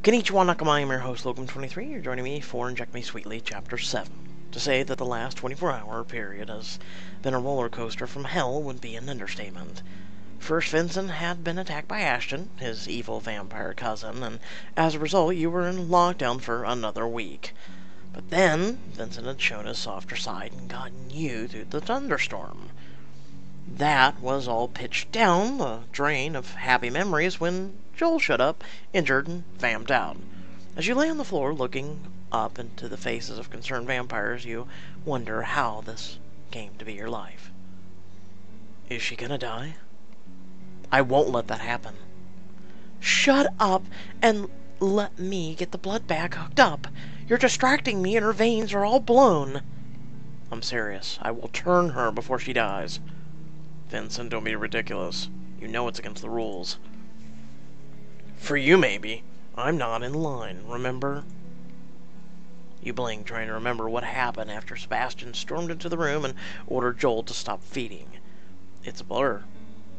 Konnichiwa Nakama, I'm your host, Logan23. You're joining me for Inject Me Sweetly, Chapter 7. To say that the last 24-hour period has been a roller coaster from hell would be an understatement. First, Vincent had been attacked by Ashton, his evil vampire cousin, and as a result, you were in lockdown for another week. But then, Vincent had shown his softer side and gotten you through the thunderstorm. That was all pitched down the drain of happy memories when Joel showed up, injured and vamped out. As you lay on the floor looking up into the faces of concerned vampires, you wonder how this came to be your life. Is she gonna die? I won't let that happen. Shut up and let me get the blood bag hooked up. You're distracting me and her veins are all blown. I'm serious. I will turn her before she dies. Vincent, don't be ridiculous. You know it's against the rules. For you, maybe. I'm not in line, remember? You blink, trying to remember what happened after Sebastian stormed into the room and ordered Joel to stop feeding. It's a blur.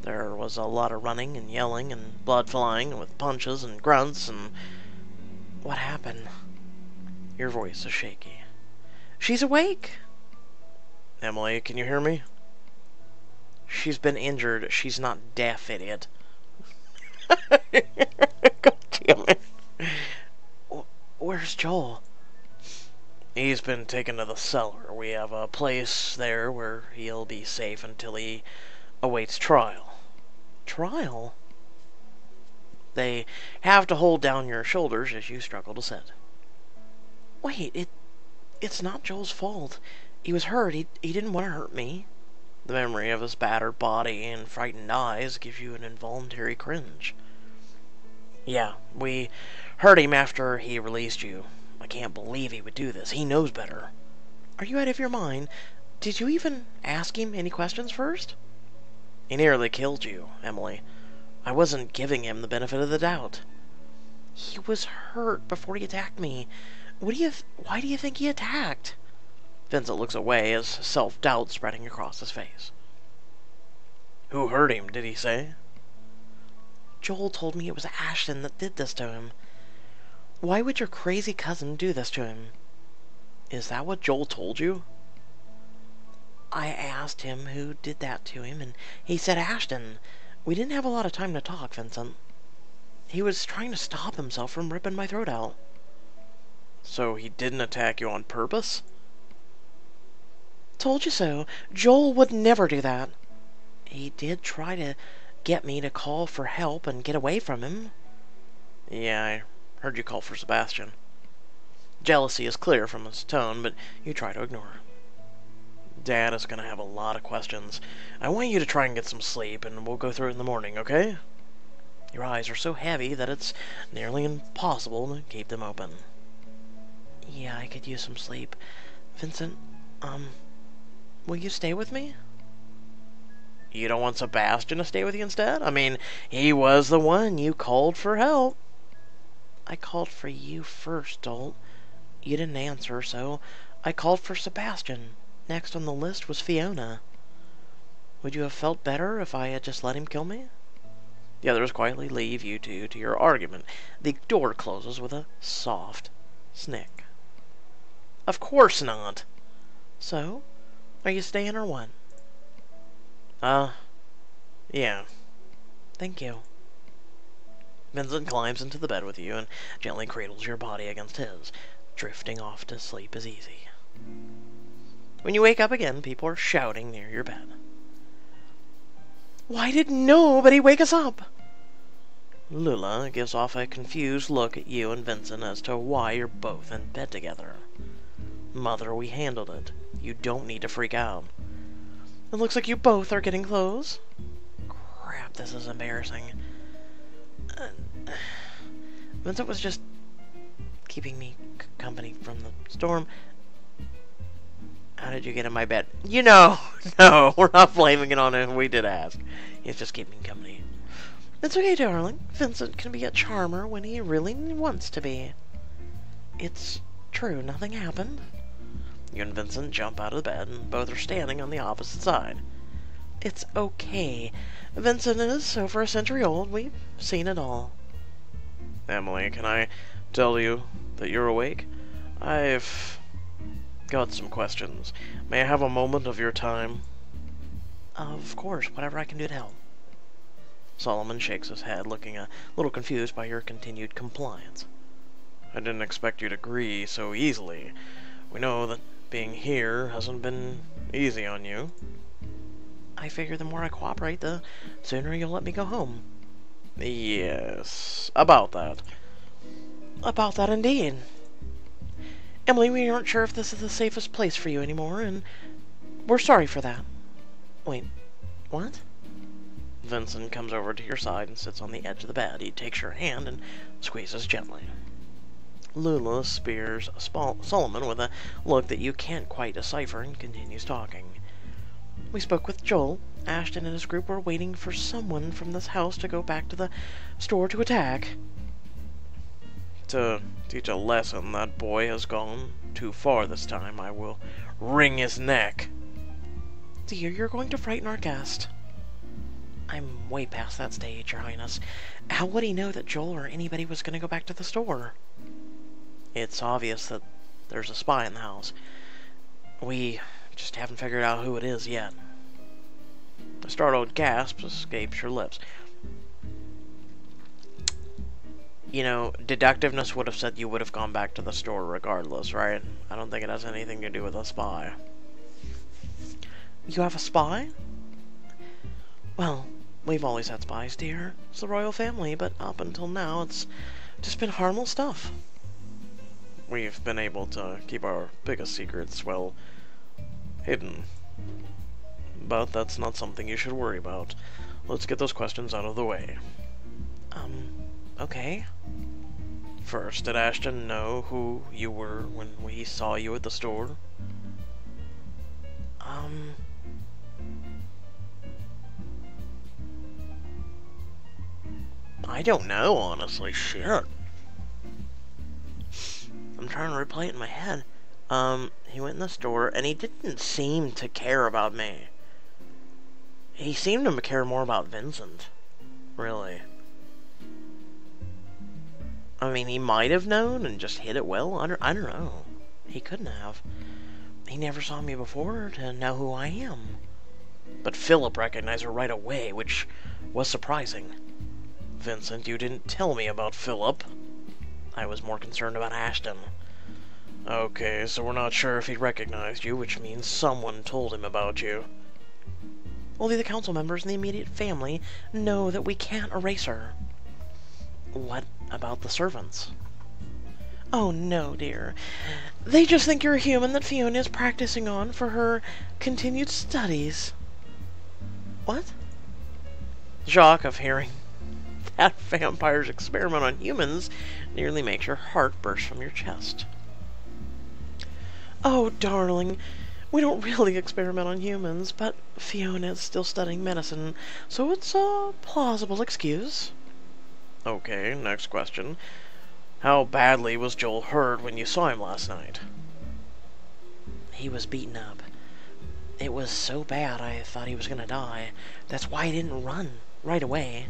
There was a lot of running and yelling and blood flying with punches and grunts and... What happened? Your voice is shaky. She's awake! Emily, can you hear me? She's been injured. She's not deaf, idiot. God damn it. Where's Joel? He's been taken to the cellar. We have a place there where he'll be safe until he awaits trial. Trial? They have to hold down your shoulders as you struggle to sit. Wait, it's not Joel's fault. He was hurt. He didn't want to hurt me. The memory of his battered body and frightened eyes gives you an involuntary cringe. Yeah, we hurt him after he released you. I can't believe he would do this. He knows better. Are you out of your mind? Did you even ask him any questions first? He nearly killed you, Emily. I wasn't giving him the benefit of the doubt. He was hurt before he attacked me. Why do you think he attacked? Vincent looks away as self-doubt spreading across his face. Who hurt him, did he say? Joel told me it was Ashton that did this to him. Why would your crazy cousin do this to him? Is that what Joel told you? I asked him who did that to him, and he said Ashton. We didn't have a lot of time to talk, Vincent. He was trying to stop himself from ripping my throat out. So he didn't attack you on purpose? Told you so. Joel would never do that. He did try to get me to call for help and get away from him. Yeah, I heard you call for Sebastian. Jealousy is clear from his tone, but you try to ignore it. Dad is going to have a lot of questions. I want you to try and get some sleep, and we'll go through it in the morning, okay? Your eyes are so heavy that it's nearly impossible to keep them open. Yeah, I could use some sleep. Vincent, will you stay with me? You don't want Sebastian to stay with you instead? I mean, he was the one you called for help. I called for you first, Dolt. You didn't answer, so I called for Sebastian. Next on the list was Fiona. Would you have felt better if I had just let him kill me? The others quietly leave you two to your argument. The door closes with a soft snick. Of course not. So, are you staying or what? Yeah. Thank you. Vincent climbs into the bed with you and gently cradles your body against his. Drifting off to sleep is easy. When you wake up again, people are shouting near your bed. Why did nobody wake us up? Lula gives off a confused look at you and Vincent as to why you're both in bed together. Mother, we handled it. You don't need to freak out. It looks like you both are getting clothes. Crap, this is embarrassing. Vincent was just keeping me company from the storm. How did you get in my bed? You know, no, we're not blaming it on him. We did ask. He's just keeping company. It's okay, darling. Vincent can be a charmer when he really wants to be. It's true, nothing happened. You and Vincent jump out of the bed, and both are standing on the opposite side. It's okay. Vincent is over a century old. We've seen it all. Emily, can I tell you that you're awake? I've got some questions. May I have a moment of your time? Of course, whatever I can do to help. Solomon shakes his head, looking a little confused by your continued compliance. I didn't expect you to agree so easily. We know that being here hasn't been easy on you. I figure the more I cooperate, the sooner you'll let me go home. Yes, about that. About that indeed. Emily, we aren't sure if this is the safest place for you anymore, and we're sorry for that. Wait, what? Vincent comes over to your side and sits on the edge of the bed. He takes your hand and squeezes gently. Lula spears Solomon with a look that you can't quite decipher and continues talking. We spoke with Joel. Ashton and his group were waiting for someone from this house to go back to the store to attack. To teach a lesson, that boy has gone too far this time. I will wring his neck. Dear, you're going to frighten our guest. I'm way past that stage, Your Highness. How would he know that Joel or anybody was going to go back to the store? It's obvious that there's a spy in the house. We just haven't figured out who it is yet. A startled gasp escapes your lips. You know, deductiveness would have said you would have gone back to the store regardless, right? I don't think it has anything to do with a spy. You have a spy? Well, we've always had spies, dear. It's the royal family, but up until now, it's just been harmless stuff. We've been able to keep our biggest secrets, well, hidden. But that's not something you should worry about. Let's get those questions out of the way. Okay. First, did Ashton know who you were when we saw you at the store? I don't know, honestly. Shit. I'm trying to replay it in my head. He went in the store, and he didn't seem to care about me. He seemed to care more about Vincent. Really. I mean, he might have known and just hid it well. I don't know. He couldn't have. He never saw me before to know who I am. But Philip recognized her right away, which was surprising. Vincent, you didn't tell me about Philip. I was more concerned about Ashton. Okay, so we're not sure if he recognized you, which means someone told him about you. Only the council members and the immediate family know that we can't erase her. What about the servants? Oh no, dear. They just think you're a human that Fiona is practicing on for her continued studies. What? The shock of hearing that vampires experiment on humans nearly makes your heart burst from your chest. Oh, darling, we don't really experiment on humans, but Fiona is still studying medicine, so it's a plausible excuse. Okay, next question. How badly was Joel hurt when you saw him last night? He was beaten up. It was so bad I thought he was gonna die. That's why I didn't run right away.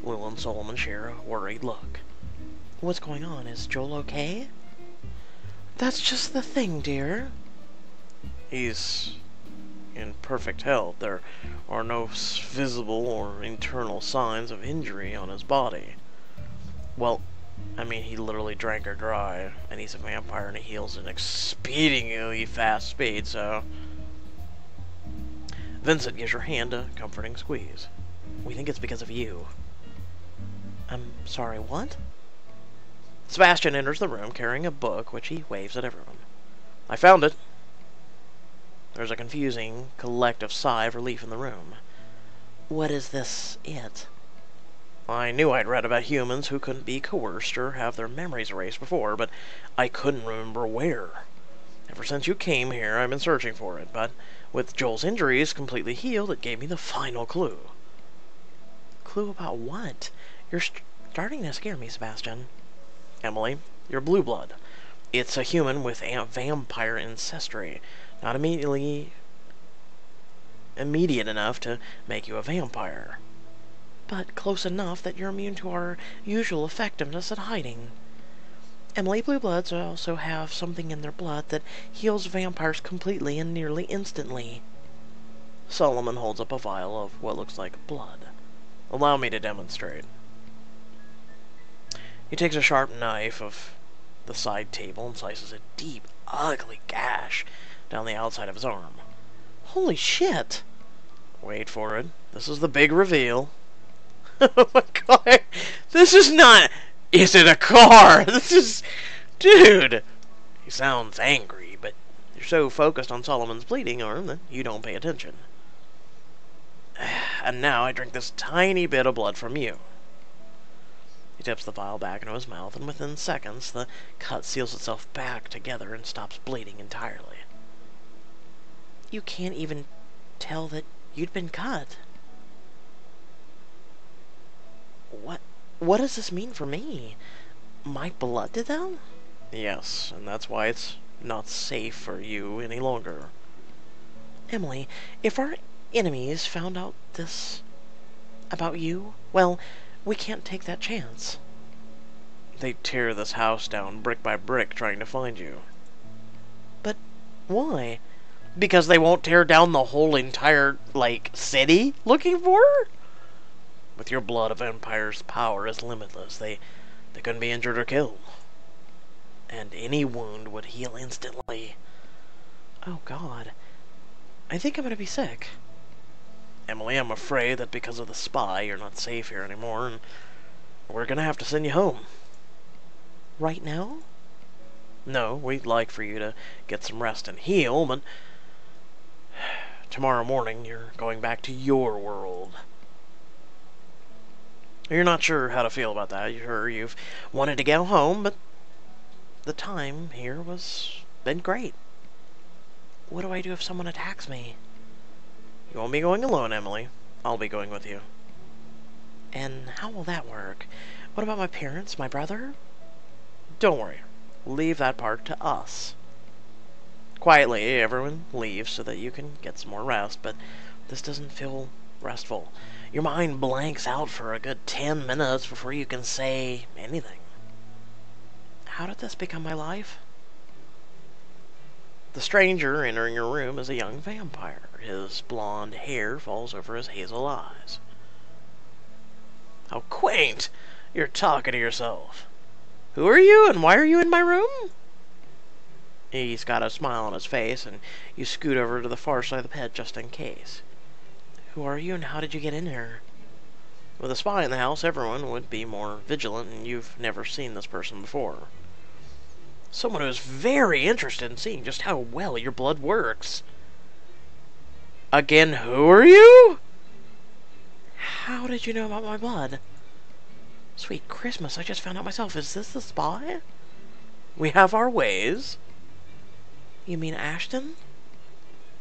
Lil and Solomon share a worried look. What's going on? Is Joel okay? That's just the thing, dear. He's in perfect health. There are no visible or internal signs of injury on his body. Well, I mean, he literally drank her dry, and he's a vampire and he heals at an exceedingly fast speed, so... Vincent gives your hand a comforting squeeze. We think it's because of you. I'm sorry, what? Sebastian enters the room carrying a book, which he waves at everyone. I found it. There's a confusing, collective sigh of relief in the room. What is this, it? I knew I'd read about humans who couldn't be coerced or have their memories erased before, but I couldn't remember where. Ever since you came here, I've been searching for it, but with Joel's injuries completely healed, it gave me the final clue. Clue about what? You're starting to scare me, Sebastian. Emily, you're blue blood. It's a human with a vampire ancestry. Not immediate enough to make you a vampire. but close enough that you're immune to our usual effectiveness at hiding. Emily, blue bloods also have something in their blood that heals vampires completely and nearly instantly. Solomon holds up a vial of what looks like blood. Allow me to demonstrate. He takes a sharp knife of the side table and slices a deep, ugly gash down the outside of his arm. Holy shit! Wait for it. This is the big reveal. Oh my god! This is not... Is it a car? This is... Dude! He sounds angry, but you're so focused on Solomon's bleeding arm that you don't pay attention. And now I drink this tiny bit of blood from you. He tips the vial back into his mouth, and within seconds, the cut seals itself back together and stops bleeding entirely. You can't even tell that you'd been cut. What does this mean for me? My blood did that? Yes, and that's why it's not safe for you any longer. Emily, if our enemies found out this about you, well, we can't take that chance. They'd tear this house down brick by brick trying to find you. But why? Because they won't tear down the whole entire, city looking for her? With your blood, a vampire's power is limitless. They couldn't be injured or killed. And any wound would heal instantly. Oh god. I think I'm gonna be sick. Emily, I'm afraid that because of the spy, you're not safe here anymore, and we're gonna have to send you home. Right now? No, we'd like for you to get some rest and heal, but tomorrow morning you're going back to your world. You're not sure how to feel about that. You've wanted to go home, but the time here been great. What do I do if someone attacks me? You won't be going alone, Emily. I'll be going with you. And how will that work? What about my parents, my brother? Don't worry. Leave that part to us. Quietly, everyone leaves so that you can get some more rest, but this doesn't feel restful. Your mind blanks out for a good 10 minutes before you can say anything. How did this become my life? The stranger entering your room is a young vampire. His blonde hair falls over his hazel eyes. How quaint! You're talking to yourself. Who are you, and why are you in my room? He's got a smile on his face, and you scoot over to the far side of the bed just in case. Who are you, and how did you get in here? With a spy in the house, everyone would be more vigilant, and you've never seen this person before. Someone who's very interested in seeing just how well your blood works. Again, who are you? How did you know about my blood? Sweet Christmas, I just found out myself. Is this the spy? We have our ways. You mean Ashton?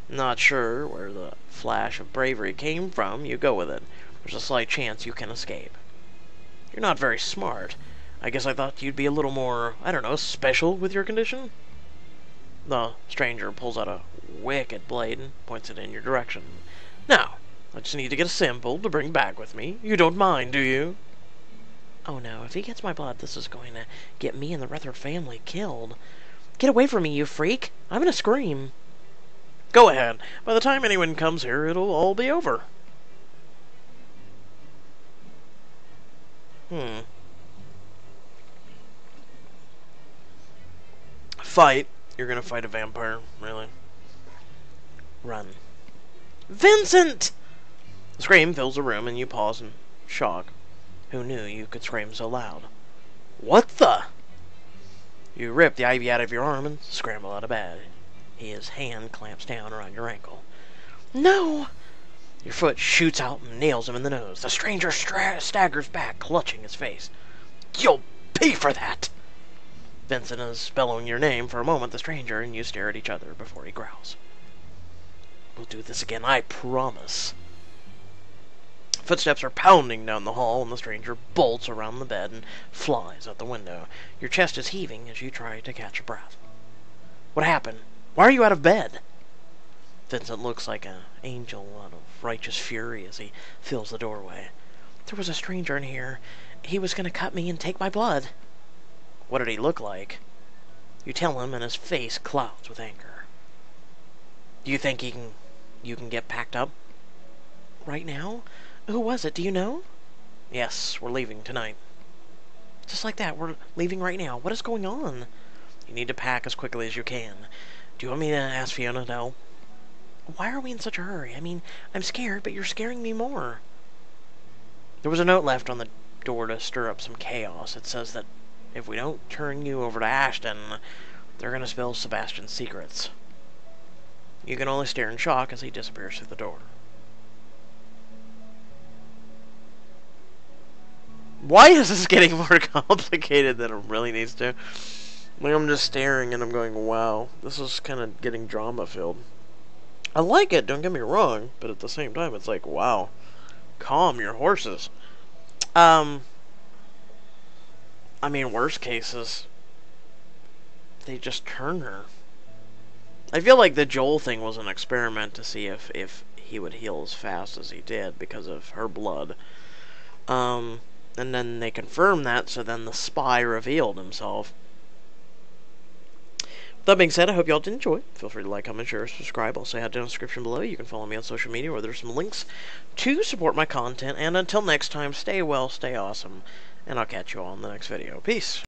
Not sure where the flash of bravery came from. You go with it. There's a slight chance you can escape. You're not very smart. I guess I thought you'd be a little more, I don't know, special with your condition? The stranger pulls out a wicked blade and points it in your direction. Now, I just need to get a sample to bring back with me. You don't mind, do you? Oh no, if he gets my blood, this is going to get me and the Rutherford family killed. Get away from me, you freak! I'm gonna scream. Go ahead. By the time anyone comes here, it'll all be over. Fight? You're gonna fight a vampire? Really? Run. Vincent! The scream fills the room and you pause in shock. Who knew you could scream so loud? What the? You rip the ivy out of your arm and scramble out of bed. His hand clamps down around your ankle. No! Your foot shoots out and nails him in the nose. The stranger staggers back, clutching his face. You'll pay for that! Vincent is bellowing your name. For a moment, the stranger and you stare at each other before he growls. We'll do this again, I promise. Footsteps are pounding down the hall, and the stranger bolts around the bed and flies out the window. Your chest is heaving as you try to catch your breath. What happened? Why are you out of bed? Vincent looks like an angel out of righteous fury as he fills the doorway. There was a stranger in here. He was going to cut me and take my blood. What did he look like? You tell him, and his face clouds with anger. Do you think you can get packed up? Right now? Who was it? Do you know? Yes, we're leaving tonight. Just like that, we're leaving right now. What is going on? You need to pack as quickly as you can. Do you want me to ask Fiona to help? Why are we in such a hurry? I mean, I'm scared, but you're scaring me more. There was a note left on the door to stir up some chaos. It says that if we don't turn you over to Ashton, they're going to spill Sebastian's secrets. You can only stare in shock as he disappears through the door. Why is this getting more complicated than it really needs to? Like, I'm just staring and I'm going, wow, this is kind of getting drama-filled. I like it, don't get me wrong, but at the same time, it's like, wow, calm your horses. I mean, worst cases, they just turn her. I feel like the Joel thing was an experiment to see if he would heal as fast as he did because of her blood. And then they confirmed that, so then the spy revealed himself. With that being said, I hope y'all did enjoy. Feel free to like, comment, share, subscribe. I'll say down in the description below. You can follow me on social media where there's some links to support my content. And until next time, stay well, stay awesome, and I'll catch you all in the next video. Peace.